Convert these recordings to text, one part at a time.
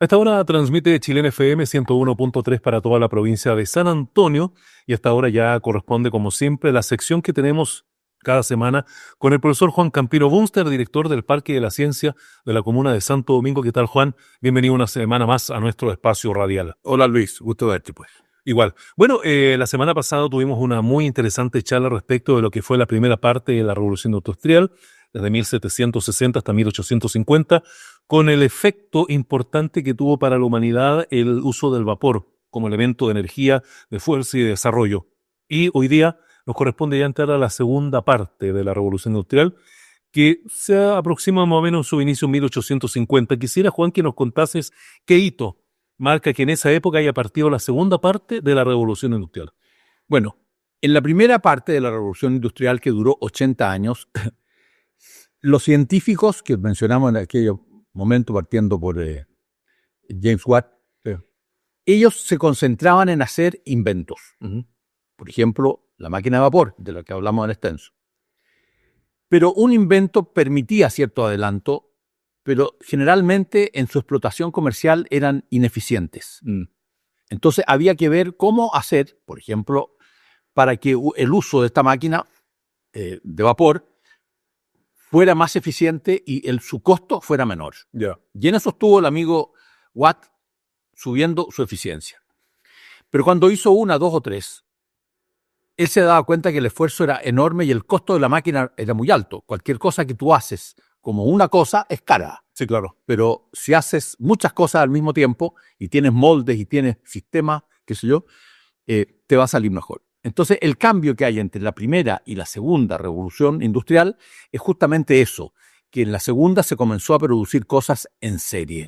A esta hora transmite Chilena FM 101.3 para toda la provincia de San Antonio y a esta hora ya corresponde, como siempre, la sección que tenemos cada semana con el profesor Juan Campiro Bunster, director del Parque de la Ciencia de la comuna de Santo Domingo. ¿Qué tal, Juan? Bienvenido una semana más a nuestro espacio radial. Hola, Luis. Gusto verte, pues. Igual. Bueno, la semana pasada tuvimos una muy interesante charla respecto de lo que fue la primera parte de la Revolución Industrial, desde 1760 hasta 1850, con el efecto importante que tuvo para la humanidad el uso del vapor como elemento de energía, de fuerza y de desarrollo. Y hoy día nos corresponde ya entrar a la segunda parte de la Revolución Industrial, que se aproxima más o menos su inicio en 1850. Quisiera, Juan, que nos contases qué hito marca que en esa época haya partido la segunda parte de la Revolución Industrial. Bueno, en la primera parte de la Revolución Industrial, que duró 80 años, los científicos que mencionamos en aquel momento, partiendo por James Watt, ellos se concentraban en hacer inventos. Por ejemplo, la máquina de vapor, de la que hablamos en extenso. Pero un invento permitía cierto adelanto, pero generalmente en su explotación comercial eran ineficientes. Entonces había que ver cómo hacer, por ejemplo, para que el uso de esta máquina de vapor fuera más eficiente y su costo fuera menor. Y en eso estuvo el amigo Watt subiendo su eficiencia. Pero cuando hizo una, dos o tres, él se daba cuenta que el esfuerzo era enorme y el costo de la máquina era muy alto. Cualquier cosa que tú haces como una cosa es cara. Sí, claro. Pero si haces muchas cosas al mismo tiempo y tienes moldes y tienes sistemas, qué sé yo, te va a salir mejor. Entonces, el cambio que hay entre la primera y la segunda revolución industrial es justamente eso, que en la segunda se comenzó a producir cosas en serie.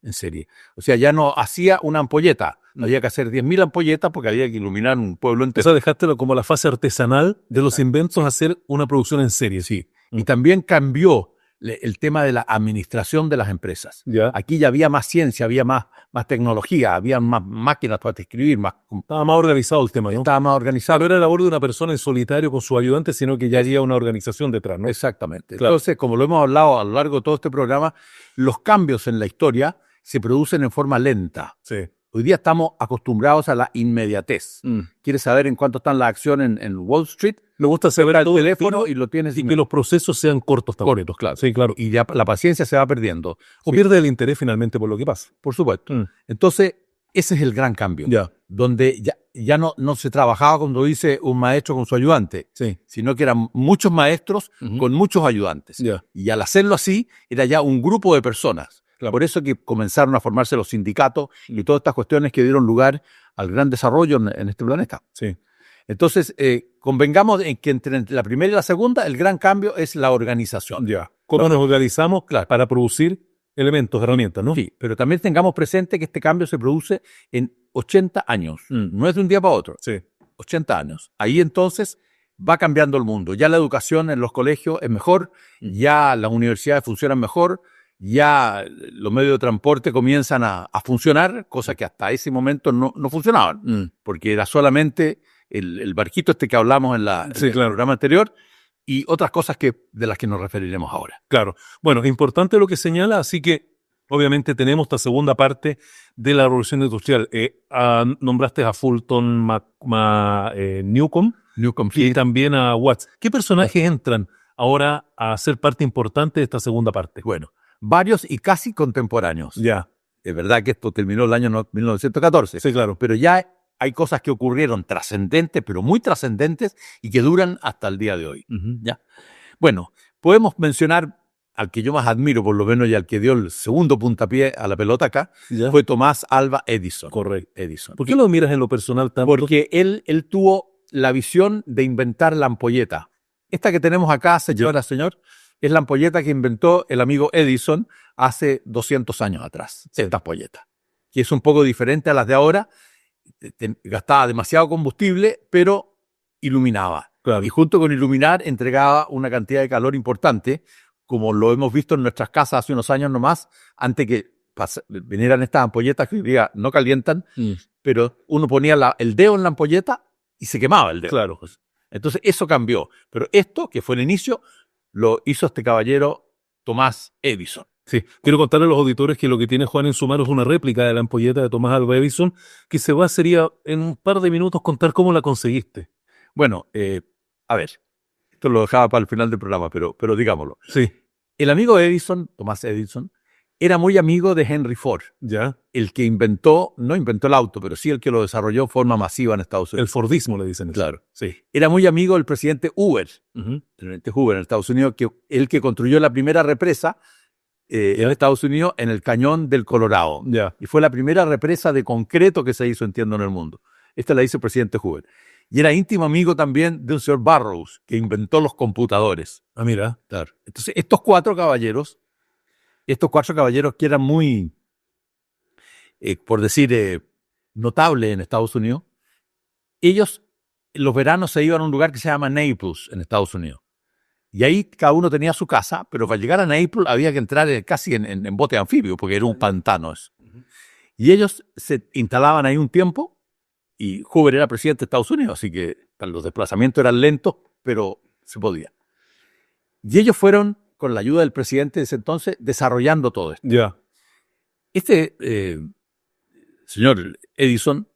En serie. O sea, ya no hacía una ampolleta, no había que hacer 10.000 ampolletas porque había que iluminar un pueblo entero. O sea, dejaste como la fase artesanal de los inventos a hacer una producción en serie. Sí. Y también cambió el tema de la administración de las empresas. Aquí ya había más ciencia, había más tecnología, había más máquinas para escribir. Estaba más organizado el tema, ¿no? Estaba más organizado. No era la labor de una persona en solitario con su ayudante, sino que ya había una organización detrás, ¿no? Exactamente. Claro. Entonces, como lo hemos hablado a lo largo de todo este programa, los cambios en la historia se producen en forma lenta. Sí. Hoy día estamos acostumbrados a la inmediatez. ¿Quieres saber en cuánto están las acciones en Wall Street? Me gusta saber el teléfono y lo tienes. Y que los procesos sean cortos también. Cortos, claro. Sí, claro. Y ya la paciencia se va perdiendo. O pierde el interés finalmente por lo que pasa. Por supuesto. Entonces, ese es el gran cambio. Donde ya no se trabajaba, como dice, un maestro con su ayudante, sino que eran muchos maestros con muchos ayudantes. Y al hacerlo así, era ya un grupo de personas. Por eso que comenzaron a formarse los sindicatos y todas estas cuestiones que dieron lugar al gran desarrollo en este planeta. Sí. Entonces, convengamos en que entre la primera y la segunda, el gran cambio es la organización. ¿Cómo nos organizamos para producir elementos, herramientas, no? Sí, pero también tengamos presente que este cambio se produce en 80 años. No es de un día para otro. Sí. 80 años. Ahí entonces va cambiando el mundo. Ya la educación en los colegios es mejor, ya las universidades funcionan mejor, ya los medios de transporte comienzan a funcionar, cosa que hasta ese momento no funcionaban, porque era solamente el barquito este que hablamos en el programa anterior y otras cosas de las que nos referiremos ahora. Claro. Bueno, importante lo que señala, así que obviamente tenemos esta segunda parte de la Revolución Industrial. Nombraste a Fulton Newcomb y también a Watts. ¿Qué personajes entran ahora a ser parte importante de esta segunda parte? Bueno, varios y casi contemporáneos. Es verdad que esto terminó el año 1914. Sí, claro. Pero ya hay cosas que ocurrieron trascendentes, pero muy trascendentes, y que duran hasta el día de hoy. Bueno, podemos mencionar al que yo más admiro, por lo menos, y al que dio el segundo puntapié a la pelota acá, fue Tomás Alva Edison. Correcto. Edison. ¿Por qué lo miras en lo personal tanto? Porque él tuvo la visión de inventar la ampolleta. Esta que tenemos acá, señor, es la ampolleta que inventó el amigo Edison hace 200 años atrás. Esta ampolleta, que es un poco diferente a las de ahora. Gastaba demasiado combustible, pero iluminaba. Claro. Y junto con iluminar, entregaba una cantidad de calor importante, como lo hemos visto en nuestras casas hace unos años nomás, antes que vinieran estas ampolletas que hoy día no calientan, pero uno ponía el dedo en la ampolleta y se quemaba el dedo. Claro. Entonces eso cambió. Pero esto, que fue el inicio, lo hizo este caballero Tomás Edison. Sí, quiero contarle a los auditores que lo que tiene Juan en su mano es una réplica de la ampolleta de Thomas Alva Edison, que sería en un par de minutos contar cómo la conseguiste. Bueno, a ver, esto lo dejaba para el final del programa, pero digámoslo. Sí, El amigo Edison, Thomas Edison, era muy amigo de Henry Ford, ya. el que no inventó el auto, pero sí el que lo desarrolló de forma masiva en Estados Unidos. El Fordismo le dicen eso. Claro. Sí. Era muy amigo del presidente Hoover, Ujú. el presidente Hoover en Estados Unidos, el que construyó la primera represa en Estados Unidos en el Cañón del Colorado. Ya. Y fue la primera represa de concreto que se hizo, entiendo, en el mundo. Esta la hizo el presidente Hoover. Y era íntimo amigo también de un señor Burroughs, que inventó los computadores. Ah, mira. Claro. Entonces, estos cuatro caballeros que eran muy, por decir, notables en Estados Unidos, ellos en los veranos se iban a un lugar que se llama Naples, en Estados Unidos. Y ahí cada uno tenía su casa, pero para llegar a Naples había que entrar casi en bote anfibio, porque era un pantano eso. Y ellos se instalaban ahí un tiempo, y Hoover era presidente de Estados Unidos, así que los desplazamientos eran lentos, pero se podía. Y ellos fueron, con la ayuda del presidente de ese entonces, desarrollando todo esto. Ya. Este señor Edison,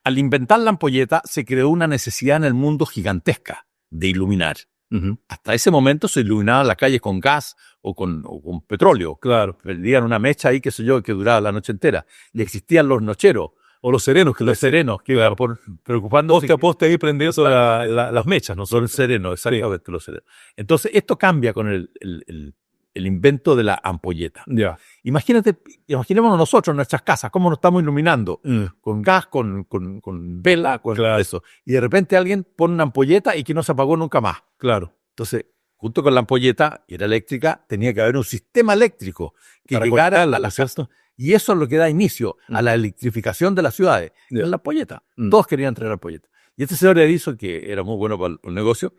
al inventar la ampolleta, se creó una necesidad en el mundo gigantesca de iluminar. Ujú. Hasta ese momento se iluminaban las calles con gas o con petróleo. Claro. Prendían una mecha ahí, qué sé yo, que duraba la noche entera. Y existían los nocheros, O los serenos, que los serenos, que iban preocupándose. poste a poste ahí prendiendo las mechas, ¿no? Son serenos, exactamente, los serenos. Entonces, esto cambia con el invento de la ampolleta. Ya. Imaginémonos nosotros en nuestras casas, cómo nos estamos iluminando, Mm. con gas, con vela, con Claro. eso. Y de repente alguien pone una ampolleta y que no se apagó nunca más. Claro. Entonces, junto con la ampolleta, que era eléctrica, tenía que haber un sistema eléctrico que Para llegara a conectarla, las ¿no es casas. Y eso es lo que da inicio a la electrificación de las ciudades. Ya. Es la ampolleta. Mm. Todos querían tener ampolleta. Y este señor Edison, que era muy bueno para el negocio,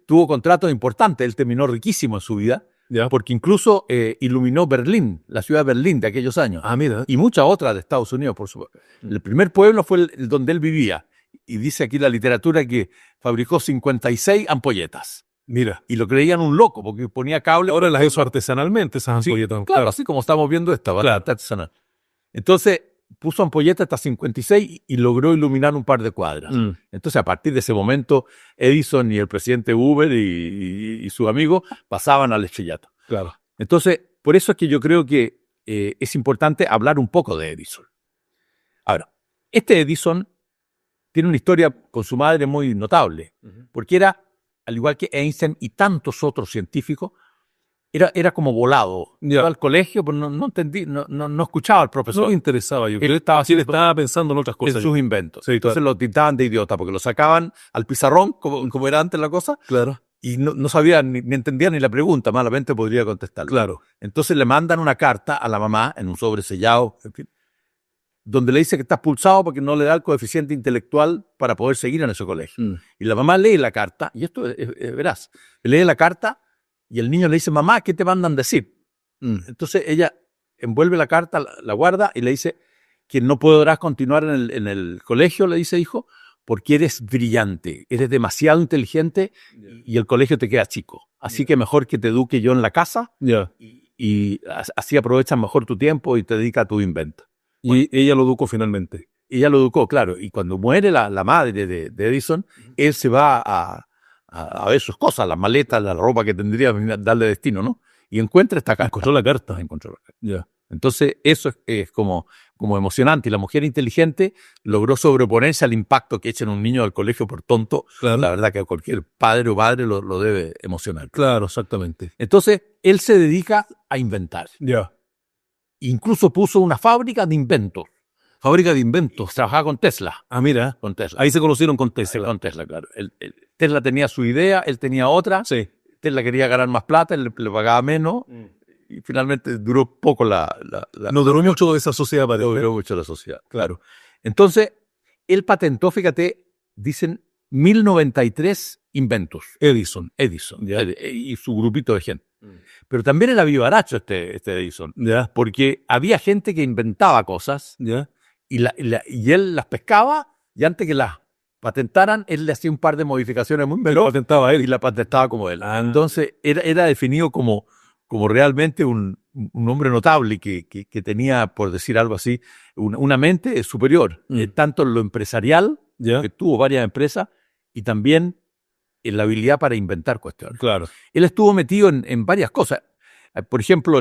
tuvo contratos importantes. Él terminó riquísimo en su vida, Ya. porque incluso iluminó Berlín, la ciudad de Berlín de aquellos años. Ah, mira. Y muchas otras de Estados Unidos, por supuesto. El primer pueblo fue el donde él vivía. Y dice aquí la literatura que fabricó 56 ampolletas. Mira. Y lo creían un loco, porque ponía cable. Ahora las hizo artesanalmente, esas Sí, ampolletas. claro, así como estamos viendo esta, bastante artesanal. Entonces, puso ampolletas hasta 56 y logró iluminar un par de cuadras. Mm. Entonces, a partir de ese momento, Edison y el presidente Hoover y su amigo pasaban al estrellato. Claro. Entonces, por eso es que yo creo que es importante hablar un poco de Edison. Ahora, este Edison tiene una historia con su madre muy notable, porque era, al igual que Einstein y tantos otros científicos, era como volado. Ya. Iba al colegio, pero no entendí, no escuchaba al profesor. No le interesaba, yo Él creo. estaba Sí, le haciendo- estaba pensando en otras en cosas. sus inventos. Sí, Entonces lo tildaban de idiota, porque lo sacaban al pizarrón, como era antes la cosa, Claro. y no sabía ni entendía ni la pregunta, malamente podría contestarla. Claro. Entonces le mandan una carta a la mamá en un sobre sellado, en fin, donde le dice que está expulsado porque no le da el coeficiente intelectual para poder seguir en ese colegio. Mm. Y la mamá lee la carta, y esto verás, lee la carta y el niño le dice, mamá, ¿qué te mandan decir? Mm. Entonces ella envuelve la carta, la guarda y le dice que no podrás continuar en el colegio, le dice, hijo, porque eres brillante, eres demasiado inteligente y el colegio te queda chico. Así que mejor que te eduque yo en la casa Ya. y así aprovechas mejor tu tiempo y te dedicas a tu invento. Y ella lo educó finalmente. Y ella lo educó, claro. Y cuando muere la madre de Edison, él se va a ver sus cosas, las maletas, la ropa que tendría que darle destino, ¿no? Y encuentra esta carta. Encontró la carta. Encontró la carta. Ya. Entonces, eso es como emocionante. Y la mujer inteligente logró sobreponerse al impacto que echa en un niño del colegio por tonto. Claro. La verdad que cualquier padre o madre lo debe emocionar. Claro, exactamente. Entonces, él se dedica a inventar. Ya. Incluso puso una fábrica de inventos. Fábrica de inventos. Trabajaba con Tesla. Ah, mira. Con Tesla. Ahí se conocieron con Tesla. Con Tesla, claro. Tesla tenía su idea, él tenía otra. Sí. Tesla quería ganar más plata, él le pagaba menos. Y finalmente duró poco No duró mucho de esa sociedad, parece. no duró mucho la sociedad. Claro. Entonces, él patentó, fíjate, dicen 1093 inventos. Edison. Edison. Ya. Y su grupito de gente. Pero también era vivaracho este Edison. Ya. Porque había gente que inventaba cosas Ya. y él las pescaba y antes que las patentaran, él le hacía un par de modificaciones muy Lo veloces patentaba y él. la patentaba como él. Ah. Entonces era definido como como realmente un hombre notable que tenía, por decir algo así, una mente superior, tanto en lo empresarial, que tuvo varias empresas, y también en la habilidad para inventar cuestiones. Claro. Él estuvo metido en varias cosas. Por ejemplo,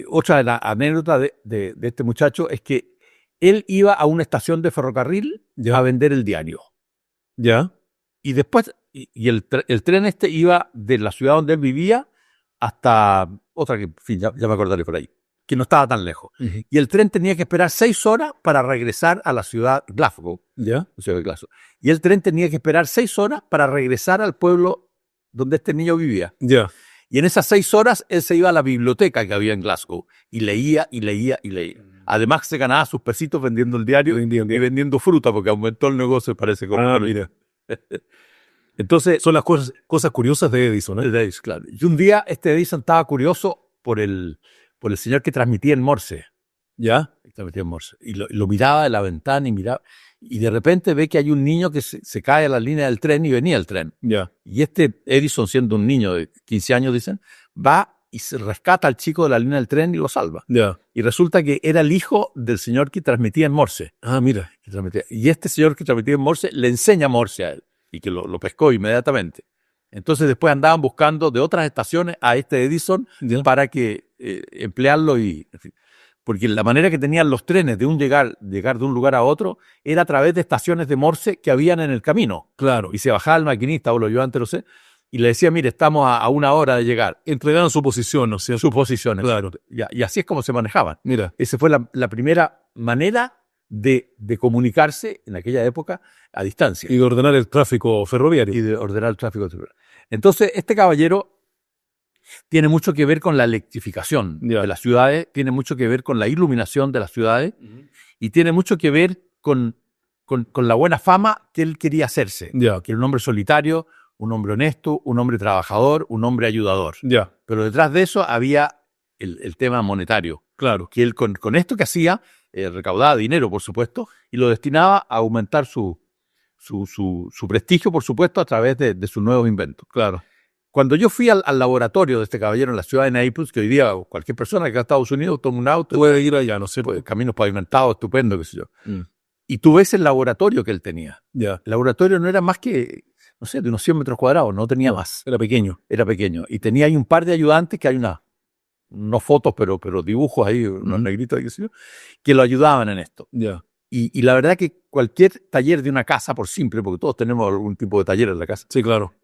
otra de las anécdotas de este muchacho es que él iba a una estación de ferrocarril a vender el diario. Ya. Y después, el tren este iba de la ciudad donde él vivía hasta otra que, en fin, ya me acordaré por ahí, que no estaba tan lejos. Uh-huh. Y el tren tenía que esperar 6 horas para regresar a la ciudad Glasgow. Ya. Y el tren tenía que esperar 6 horas para regresar al pueblo donde este niño vivía. Ya. Y en esas 6 horas él se iba a la biblioteca que había en Glasgow y leía y leía y leía. Además se ganaba sus pesitos vendiendo el diario y vendiendo fruta porque aumentó el negocio, parece. Mira. Entonces, son las cosas curiosas de Edison, ¿eh? De Edison, claro. Y un día Edison estaba curioso por el señor que transmitía en Morse. ¿Ya? Transmitía en Morse. Y lo miraba de la ventana y miraba. Y de repente ve que hay un niño que se cae a la línea del tren y venía el tren. Ya. Y Edison, siendo un niño de 15 años, dicen, va y se rescata al chico de la línea del tren y lo salva. Ya. Y resulta que era el hijo del señor que transmitía en Morse. Ah, mira. Y este señor que transmitía en Morse le enseña Morse a él. Y que lo pescó inmediatamente. Entonces después andaban buscando de otras estaciones a Edison para que emplearlo porque la manera que tenían los trenes de llegar de un lugar a otro era a través de estaciones de Morse que habían en el camino. Claro. Y se bajaba el maquinista o lo ayudante, no sé, y le decía, mire, estamos a 1 hora de llegar. Entregaban su posición, ¿no es cierto? Sus posiciones. Claro. Y así es como se manejaban. Mira. Esa fue la primera manera de comunicarse en aquella época a distancia. Y de ordenar el tráfico ferroviario. Entonces, este caballero tiene mucho que ver con la electrificación de las ciudades, tiene mucho que ver con la iluminación de las ciudades, y tiene mucho que ver con la buena fama que él quería hacerse. Que era un hombre solitario, un hombre honesto, un hombre trabajador, un hombre ayudador. Pero detrás de eso había el tema monetario. Claro. Que él con esto que hacía, recaudaba dinero, por supuesto, y lo destinaba a aumentar su prestigio, por supuesto, a través de sus nuevos inventos. Claro. Cuando yo fui al laboratorio de este caballero en la ciudad de Naples, que hoy día cualquier persona que va a Estados Unidos toma un auto, puede ir allá, no sé, caminos pavimentados, estupendo, qué sé yo. Y tú ves el laboratorio que él tenía. El laboratorio no era más que, no sé, de unos 100 metros cuadrados, no tenía más. Era pequeño. Y tenía ahí un par de ayudantes que hay no fotos, pero dibujos ahí, unos negritos, qué sé yo, que lo ayudaban en esto. Y la verdad que cualquier taller de una casa, por simple, porque todos tenemos algún tipo de taller en la casa. Sí, claro.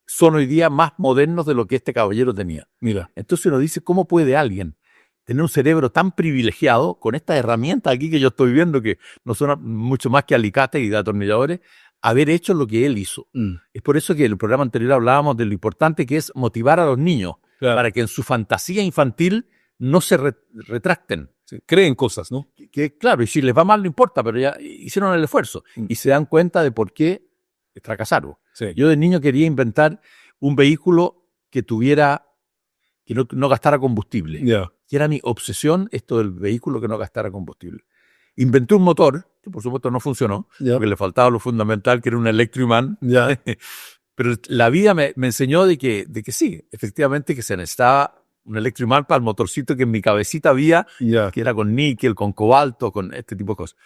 Son hoy día más modernos de lo que este caballero tenía. Mira. Entonces uno dice, ¿cómo puede alguien tener un cerebro tan privilegiado con estas herramientas aquí que yo estoy viendo, que no son mucho más que alicates y atornilladores, haber hecho lo que él hizo? Es por eso que en el programa anterior hablábamos de lo importante que es motivar a los niños, para que en su fantasía infantil no se retracten. Creen cosas, ¿no? Que claro, y si les va mal no importa, pero ya hicieron el esfuerzo y se dan cuenta de por qué fracasaron. Yo de niño quería inventar un vehículo que no gastara combustible. Que era mi obsesión, esto del vehículo que no gastara combustible. Inventé un motor, que por supuesto no funcionó, porque le faltaba lo fundamental, que era un electroimán. Pero la vida me enseñó de que sí, efectivamente, que se necesitaba un electroimán para el motorcito que en mi cabecita había, que era con níquel, con cobalto, con este tipo de cosas.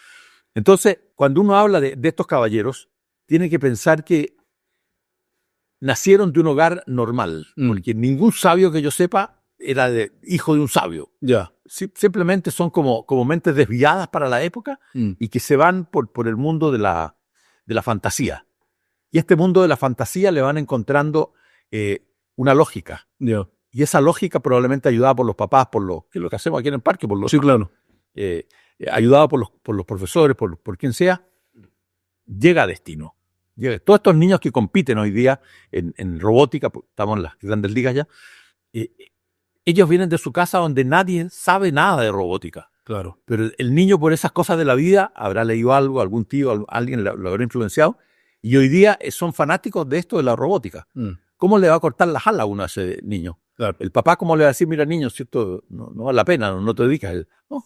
Entonces, cuando uno habla de estos caballeros, tiene que pensar que nacieron de un hogar normal, porque ningún sabio que yo sepa era hijo de un sabio. Simplemente son como mentes desviadas para la época y que se van por el mundo de la fantasía. Y este mundo de la fantasía le van encontrando una lógica. Y esa lógica probablemente ayudada por los papás, que es lo que hacemos aquí en el parque, sí, claro. Ayudada por los profesores, por quien sea, llega a destino. Todos estos niños que compiten hoy día en robótica, estamos en las grandes ligas ya, ellos vienen de su casa donde nadie sabe nada de robótica. Claro. Pero el niño, por esas cosas de la vida, habrá leído algo, algún tío, alguien lo habrá influenciado, y hoy día son fanáticos de esto de la robótica. ¿Cómo le va a cortar las alas a uno a ese niño? Claro. El papá, ¿cómo le va a decir, mira niño, si esto no vale la pena, no te dedicas? No.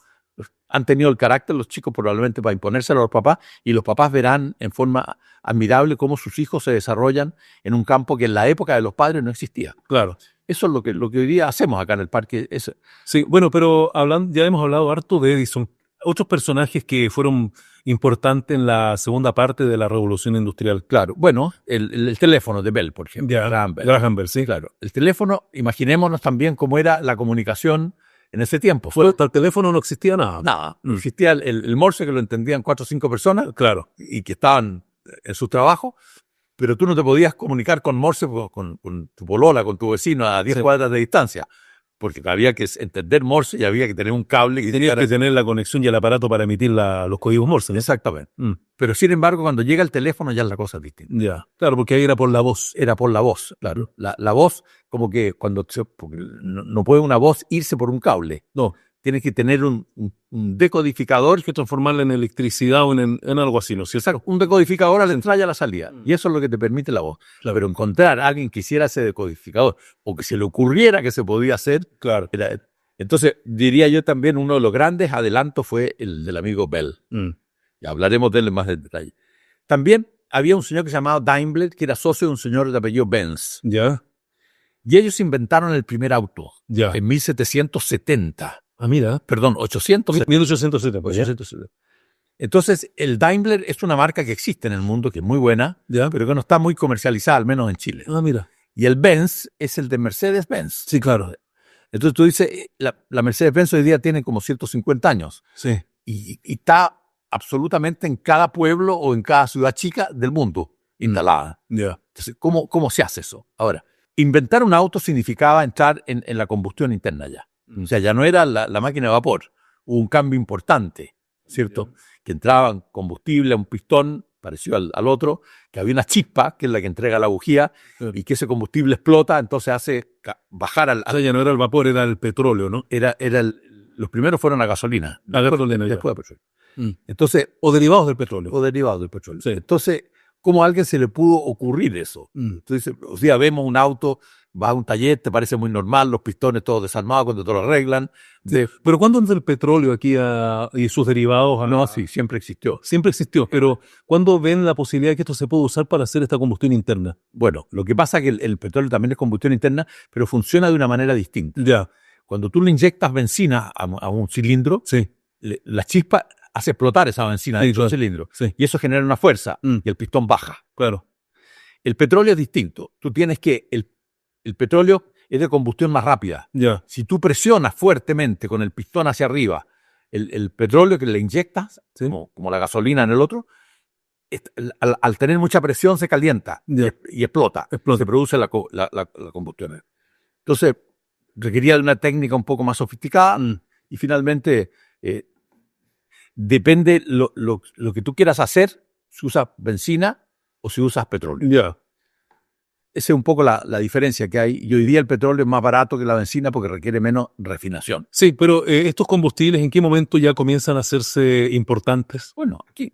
Han tenido el carácter los chicos probablemente para imponérselo a los papás, y los papás verán en forma admirable cómo sus hijos se desarrollan en un campo que en la época de los padres no existía. Claro. Eso es lo que hoy día hacemos acá en el parque. Sí, bueno, pero ya hemos hablado harto de Edison. Otros personajes que fueron importantes en la segunda parte de la Revolución Industrial. Claro, bueno, el teléfono de Bell, por ejemplo. Ya, Graham Bell, sí. Claro, el teléfono, imaginémonos también cómo era la comunicación en ese tiempo. Hasta el teléfono no existía nada. Nada, existía el Morse, que lo entendían 4 o 5 personas, Claro. y que estaban en su trabajo, pero tú no te podías comunicar con Morse, con tu polola, con tu vecino a 10 cuadras de distancia, porque había que entender Morse y había que tener un cable. Y tenías que tener la conexión y el aparato para emitir los códigos Morse, ¿no? Exactamente. Pero sin embargo, cuando llega el teléfono ya es la cosa distinta. Ya, claro, porque ahí era por la voz. Era por la voz, claro. La voz, como que porque no puede una voz irse por un cable. No. Tienes que tener un decodificador. Que transformarla en electricidad o en algo así, ¿no es cierto? Exacto, un decodificador a la entrada y a la salida. Y eso es lo que te permite la voz. Claro. Pero encontrar a alguien que hiciera ese decodificador o que se le ocurriera que se podía hacer. Claro. Entonces, diría yo también, uno de los grandes adelantos fue el del amigo Bell. Ya hablaremos de él en más detalle. También había un señor que se llamaba Daimler, que era socio de un señor de apellido Benz. Ya. Y ellos inventaron el primer auto. Ya. En 1770. Ah, mira. Perdón, 870. 1870. 870. Entonces, el Daimler es una marca que existe en el mundo, que es muy buena, pero que no está muy comercializada, al menos en Chile. Ah, mira. Y el Benz es el de Mercedes-Benz. Sí, claro. Entonces tú dices, la Mercedes-Benz hoy día tiene como 150 años. Sí. Y está absolutamente en cada pueblo o en cada ciudad chica del mundo instalada. Ya. Entonces, ¿cómo se hace eso? Ahora, inventar un auto significaba entrar en la combustión interna ya. O sea, ya no era la máquina de vapor. Hubo un cambio importante, ¿cierto? Que entraba combustible a un pistón parecido al otro, que había una chispa, que es la que entrega la bujía, y que ese combustible explota, entonces hace bajar O sea, ya no era el vapor, era el petróleo, ¿no? Los primeros fueron a gasolina. A gasolina, después a petróleo. Entonces, o derivados del petróleo. O derivados del petróleo. Sí. Entonces, ¿cómo a alguien se le pudo ocurrir eso? Entonces, o sea, vemos un auto, va a un taller, te parece muy normal, los pistones todos desarmados cuando te lo arreglan. Pero ¿cuándo entró el petróleo aquí y sus derivados? No, sí, siempre existió. Siempre existió, pero ¿cuándo ven la posibilidad de que esto se pueda usar para hacer esta combustión interna? Bueno, lo que pasa es que el petróleo también es combustión interna, pero funciona de una manera distinta. Ya. Cuando tú le inyectas benzina a un cilindro, sí, la chispa hace explotar esa benzina dentro del cilindro. Sí. Y eso genera una fuerza y el pistón baja. Claro. El petróleo es distinto. Tú tienes que... El petróleo es de combustión más rápida. Ya. Si tú presionas fuertemente con el pistón hacia arriba el petróleo que le inyectas, ¿sí? como la gasolina en el otro, al tener mucha presión se calienta y explota. Se produce la combustión. Entonces, requería de una técnica un poco más sofisticada y finalmente depende lo que tú quieras hacer, si usas benzina o si usas petróleo. Ya. Esa es un poco la diferencia que hay. Y hoy día el petróleo es más barato que la benzina porque requiere menos refinación. Sí, pero estos combustibles, ¿en qué momento ya comienzan a hacerse importantes? Bueno, aquí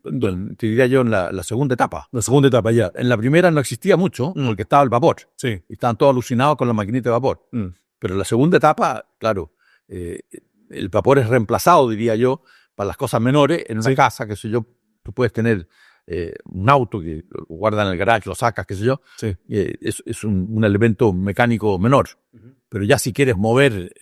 te diría yo en la segunda etapa. La segunda etapa ya. En la primera no existía mucho porque estaba el vapor. Sí. Y estaban todos alucinados con la maquinita de vapor. Pero en la segunda etapa, claro, el vapor es reemplazado, diría yo, para las cosas menores. En una casa, qué sé yo, tú puedes tener un auto que lo guardan en el garage, lo sacas, qué sé yo. Sí. Es un elemento mecánico menor. Pero ya si quieres mover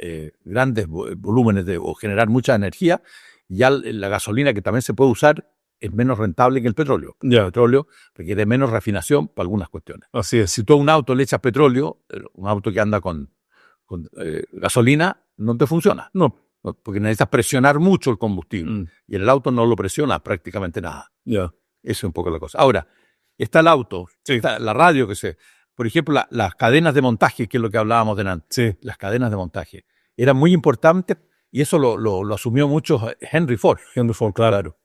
grandes volúmenes o generar mucha energía, ya la gasolina, que también se puede usar, es menos rentable que el petróleo. Ya. El petróleo requiere menos refinación para algunas cuestiones. Así es. Si tú a un auto le echas petróleo, un auto que anda con gasolina, no te funciona. No. Porque necesitas presionar mucho el combustible. Y en el auto no lo presiona prácticamente nada. Ya. Eso es un poco la cosa. Ahora, está el auto, está la radio, por ejemplo, las cadenas de montaje, que es lo que hablábamos delante. Sí. Las cadenas de montaje. Eran muy importantes y eso lo asumió mucho Henry Ford. Henry Ford, claro.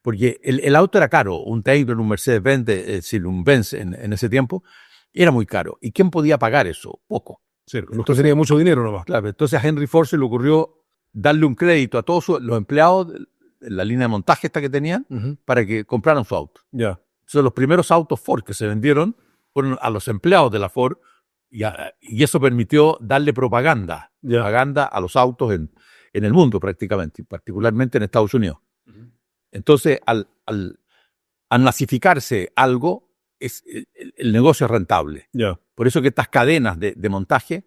Porque el auto era caro. Un Taylor, un Mercedes-Benz, es decir, un Benz en ese tiempo, era muy caro. ¿Y quién podía pagar eso? Poco. Sí, entonces tenía mucho dinero nomás. Claro, entonces a Henry Ford se le ocurrió darle un crédito a todos los empleados de la línea de montaje esta que tenían para que compraran su auto. Ya. Entonces los primeros autos Ford que se vendieron fueron a los empleados de la Ford y eso permitió darle propaganda a los autos en el mundo prácticamente, particularmente en Estados Unidos. Entonces al masificarse algo, el negocio es rentable. Ya. Por eso que estas cadenas de montaje,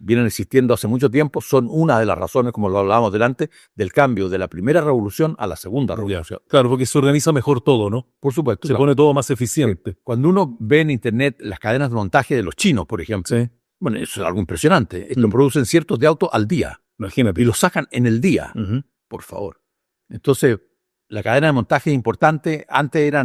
vienen existiendo hace mucho tiempo, son una de las razones, como lo hablábamos delante, del cambio de la primera revolución a la segunda revolución. Claro, porque se organiza mejor todo, ¿no? Por supuesto. Se pone todo más eficiente. Cuando uno ve en internet las cadenas de montaje de los chinos, por ejemplo, Sí. bueno, eso es algo impresionante. Esto producen cientos de autos al día Imagínate. y los sacan en el día, por favor. Entonces, la cadena de montaje es importante. Antes era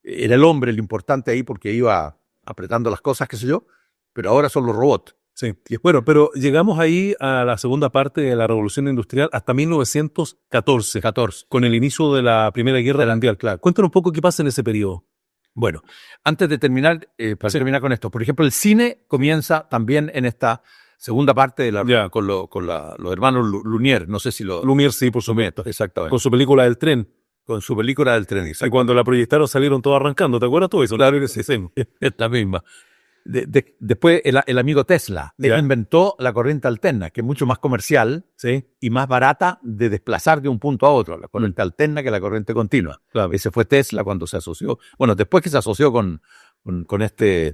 el hombre el importante ahí porque iba apretando las cosas, qué sé yo, pero ahora son los robots. Sí. Bueno, pero llegamos ahí a la segunda parte de la Revolución Industrial hasta 1914, con el inicio de la Primera Guerra Mundial. Claro. Cuéntanos un poco qué pasa en ese periodo. Bueno, antes de terminar, para terminar con esto, por ejemplo, el cine comienza también en esta segunda parte de con los hermanos Lumière, no sé si lo... Lumière, sí, por supuesto. Exactamente. Con su película del tren. Con su película del tren. Y cuando la proyectaron salieron todos arrancando, ¿te acuerdas todo eso? Claro que sí. Es la misma. Después el amigo Tesla inventó la corriente alterna, que es mucho más comercial y más barata de desplazar de un punto a otro, la corriente alterna que la corriente continua. Claro. Ese fue Tesla cuando se asoció, bueno, después que se asoció con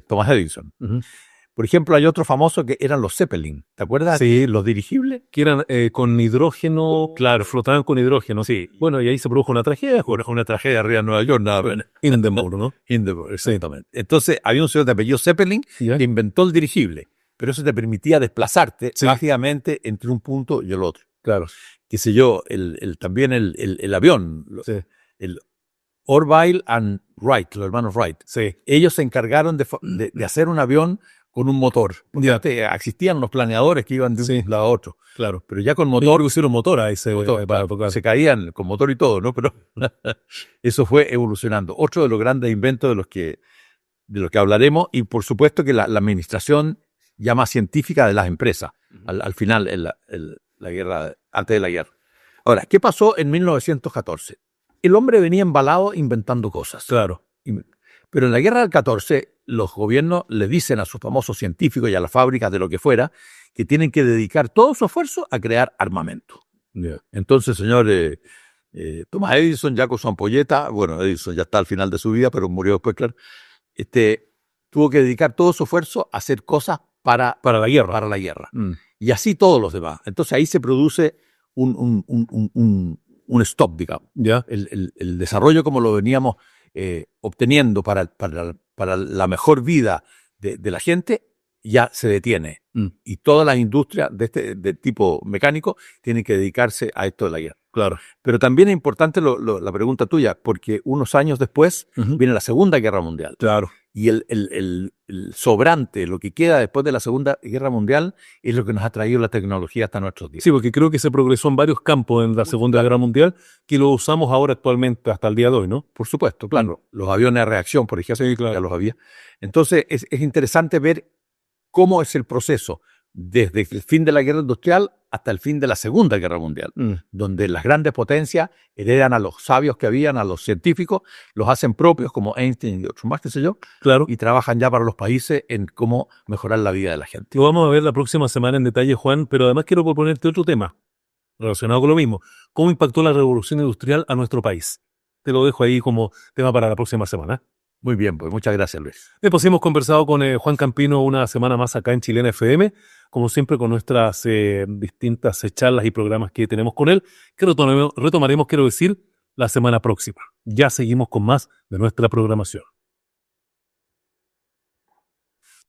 Thomas Edison. Por ejemplo, hay otro famoso que eran los Zeppelin, ¿te acuerdas? Sí. Los dirigibles. Que eran con hidrógeno, claro, flotaban con hidrógeno. Sí. Bueno, y ahí se produjo una tragedia. Una tragedia arriba de Nueva York, nada menos. Hindenburg, ¿no? Hindenburg, exactamente. Entonces, había un señor de apellido Zeppelin que inventó el dirigible, pero eso te permitía desplazarte rápidamente entre un punto y el otro. Claro. Qué sé yo, también el avión, el Orville and Wright, los hermanos Wright. Sí. Ellos se encargaron de hacer un avión con un motor. Existían los planeadores que iban de un lado a otro. Claro. Pero ya con motor. Pusieron motor a ese motor, se caían con motor y todo, ¿no? Pero eso fue evolucionando. Otro de los grandes inventos de los que hablaremos, y por supuesto que la administración ya más científica de las empresas, al final, en la guerra, antes de la guerra. Ahora, ¿qué pasó en 1914? El hombre venía embalado inventando cosas. Claro. Pero en la guerra del 14, los gobiernos le dicen a sus famosos científicos y a las fábricas de lo que fuera que tienen que dedicar todo su esfuerzo a crear armamento. Entonces, señor Thomas Edison, ya con su ampolleta, bueno, Edison ya está al final de su vida, pero murió después, claro, tuvo que dedicar todo su esfuerzo a hacer cosas para la guerra. Y así todos los demás. Entonces ahí se produce un stop, digamos. El desarrollo como lo veníamos obteniendo para la mejor vida de la gente ya se detiene. Y todas las industrias de tipo mecánico tienen que dedicarse a esto de la guerra. Claro. Pero también es importante la pregunta tuya, porque unos años después viene la Segunda Guerra Mundial. Claro. Y el sobrante, lo que queda después de la Segunda Guerra Mundial, es lo que nos ha traído la tecnología hasta nuestros días. Sí, porque creo que se progresó en varios campos en la Segunda Guerra Mundial que lo usamos ahora actualmente hasta el día de hoy, ¿no? Por supuesto, claro. Los aviones de reacción, por ejemplo, ya los había. Entonces, es interesante ver cómo es el proceso desde el fin de la guerra industrial hasta el fin de la Segunda Guerra Mundial, donde las grandes potencias heredan a los sabios que habían, a los científicos, los hacen propios como Einstein y otros más, qué sé yo, claro, y trabajan ya para los países en cómo mejorar la vida de la gente. Lo vamos a ver la próxima semana en detalle, Juan, pero además quiero proponerte otro tema relacionado con lo mismo. ¿Cómo impactó la revolución industrial a nuestro país? Te lo dejo ahí como tema para la próxima semana. Muy bien, pues muchas gracias, Luis. Después hemos conversado con Juan Campino una semana más acá en Chilena FM, como siempre con nuestras distintas charlas y programas que tenemos con él, que retomaremos, quiero decir, la semana próxima. Ya seguimos con más de nuestra programación.